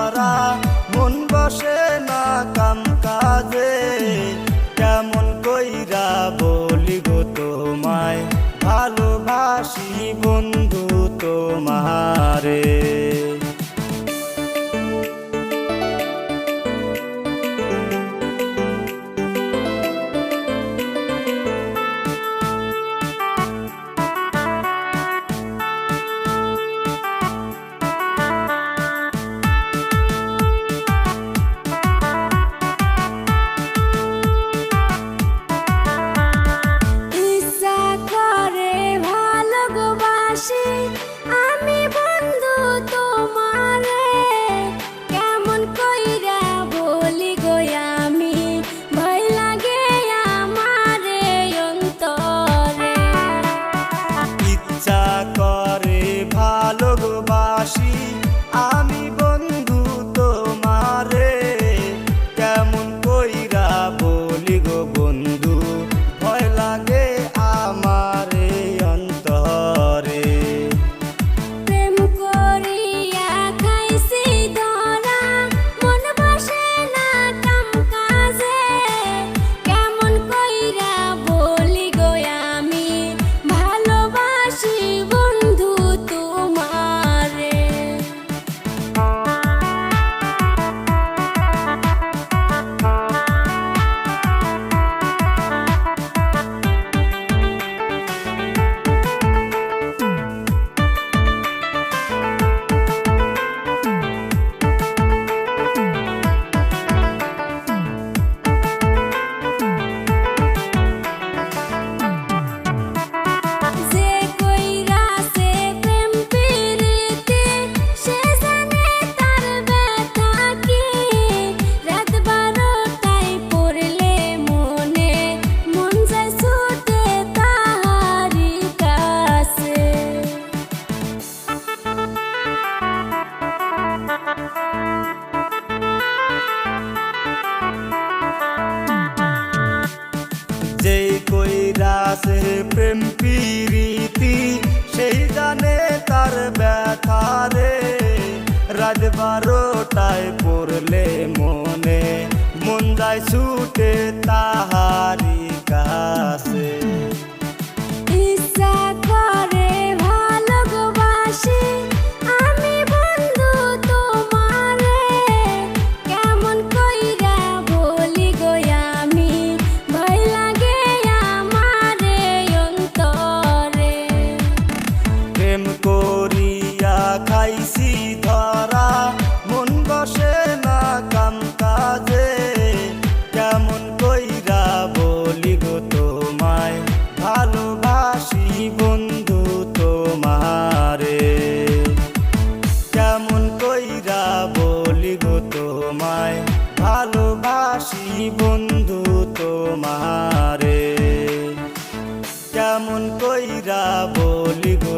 ধরা মন বসে না কাম কাজে, কেমন কইরা বলি গো তোমায় ভালোবাসি বন্ধু তোমারে। আমি বন্ধু তোমারে কেমন কইরা বলি গো আমি, ভয় লাগে আমারে অন্তরে। ইচ্ছা করে ভালোবাসি আমি বন্ধু তোমারে, কেমন কইরা বলি গো বন্ধু ভয় লাগে আমারে অন্তরে। প্রেম করিয়া খাইছি ধরা মন বসে না কাম কাজে, কেমন কইরা বলি গো আমি ভালোবাসি বন্ধু তোমারে। যেই কইরাছে প্রেম প্রীতি সেই জানে তার ব্যথা রে, রাত 12টায় পড়লে মনে মন যায় ছুটে তাহারি কাছে। ইচ্ছা করে ভালোবাসি আমি বন্ধু তোমারে, কেমন কইরা বলি গো আমি, ভয় লাগে আমারে অন্তরে। প্রেম করিয়া খাইছি ধরা মন বসে না কাম কাজে, কেমন কইরা বলি গো তোমায় ভালোবাসি বন্ধু তোমারে। কেমন কইরা বলি গো তোমায় ভালোবাসি বন্ধু তোমারে। কেমন কইরা বলি গো